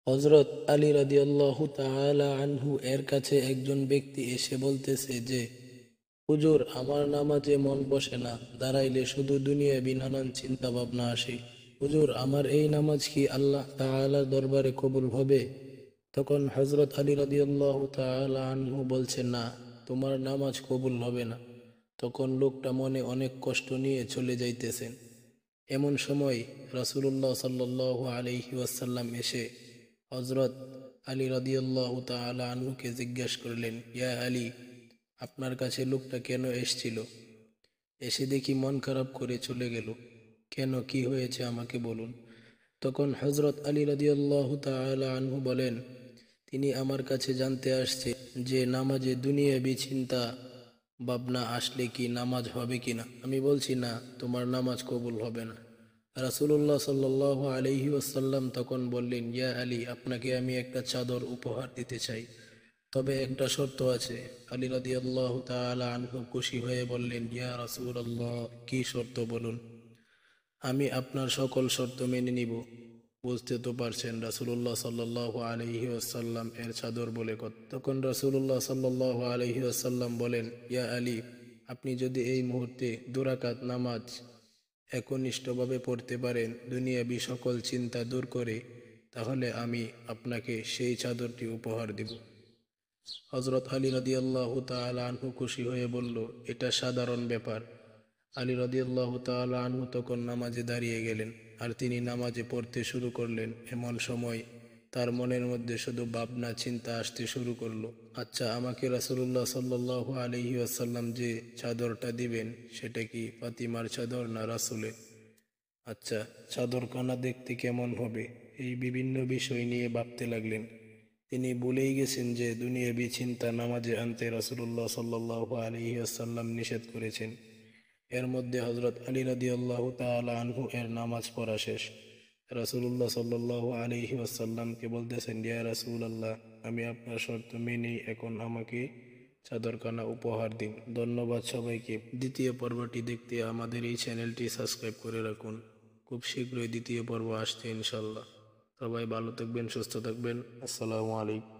হযরত আলী রাদিয়াল্লাহু তাআলা আনহু এর কাছে একজন ব্যক্তি এসে বলতেছে যে, হুজুর, আমার নামাজে মন বসে না, দাঁড়াইলে শুধু দুনিয়াবি নানান চিন্তা ভাবনা আসে। হুজুর, আমার এই নামাজ কি আল্লাহ তাআলার দরবারে কবুল হবে? তখন হযরত আলী রাদিয়াল্লাহু তাআলা আনহু বলছেন, না, তোমার নামাজ কবুল হবে না। তখন লোকটা মনে অনেক কষ্ট নিয়ে চলে যাইতেছেন। এমন সময় রাসূলুল্লাহ সাল্লাল্লাহু আলাইহি ওয়াসাল্লাম এসে হযরত আলী রাদিয়াল্লাহু তাআলা আনহুকে জিজ্ঞেস করলেন, ইয়া আলী, আপনার কাছে লোকটা কেন এসেছিল? এসে দেখি মন খারাপ করে চলে গেল। কেন, কি হয়েছে আমাকে বলুন। তখন হযরত আলী রাদিয়াল্লাহু তাআলা আনহু বলেন, তিনি আমার কাছে জানতে আসছে যে নামাজে দুনিয়াবি চিন্তা ভাবনা আসলে কি নামাজ হবে কিনা। আমি বলছি, না, তোমার নামাজ কবুল হবে না। রাসূলুল্লাহ সাল্লাল্লাহু আলাইহি ওয়াসাল্লাম তখন বললেন, ইয়া আলী, আপনাকে আমি একটা চাদর উপহার দিতে চাই, তবে একটা শর্ত আছে। আলী রাদিয়াল্লাহু তাআলা আনহু খুশি হয়ে বললেন, ইয়া রাসূলুল্লাহ, কি শর্ত বলুন। আমি আপনার সকল শর্ত মেনে নিব। বুঝতে তো পারছেন রাসূলুল্লাহ সাল্লাল্লাহু আলাইহি ওয়াসাল্লাম এর চাদর বলে কথা। তখন রাসূলুল্লাহ সাল্লাল্লাহু আলাইহি ওয়াসাল্লাম বলেন, ইয়া আলী, আপনি যদি এই মুহূর্তে দুরাকাত নামাজ একনিষ্ঠভাবে পড়তে পারেন দুনিয়াবি সকল চিন্তা দূর করে, তাহলে আমি আপনাকে সেই চাদরটি উপহার দেব। হযরত আলী রাদিয়াল্লাহু তাআলা আনহু খুশি হয়ে বলল, এটা সাধারণ ব্যাপার। আলী রাদিয়াল্লাহু তাআলা আনহু তখন নামাজে দাঁড়িয়ে গেলেন, আর তিনি নামাজে পড়তে শুরু করলেন। এমন সময় তার মনের মধ্যে শুধু ভাবনা চিন্তা আসতে শুরু করলো। আচ্ছা, আমাকে রাসূলুল্লাহ সাল্লাল্লাহু আলাইহি ওয়াসাল্লাম যে চাদরটা দিবেন, সেটা কি ফাতিমার চাদর না রাসূলের? আচ্ছা, চাদরখানা দেখতে কেমন হবে, এই বিভিন্ন বিষয় নিয়ে ভাবতে লাগলেন। তিনি ভুলেই গেছেন যে দুনিয়াবি চিন্তা নামাজে আনতে রাসূলুল্লাহ সাল্লাল্লাহু আলাইহি ওয়াসাল্লাম নিষেধ করেছেন। এর মধ্যে হযরত আলী রাদিয়াল্লাহু তাআলা আনহু এর নামাজ পড়া শেষ। রাসূলুল্লাহ সাল্লাল্লাহু আলাইহি ওয়াসাল্লামকে বলতেছেন, ইয়া রাসূলুল্লাহ, আমি আপনার শর্ত মেনেই এখন আমাকে চাদরখানা উপহার দিন। ধন্যবাদ সবাইকে। দ্বিতীয় পর্বটি দেখতে আমাদের এই চ্যানেলটি সাবস্ক্রাইব করে রাখুন। খুব শীঘ্রই দ্বিতীয় পর্ব আসছে ইনশাল্লাহ। সবাই ভালো থাকবেন, সুস্থ থাকবেন। আসসালামু আলাইকুম।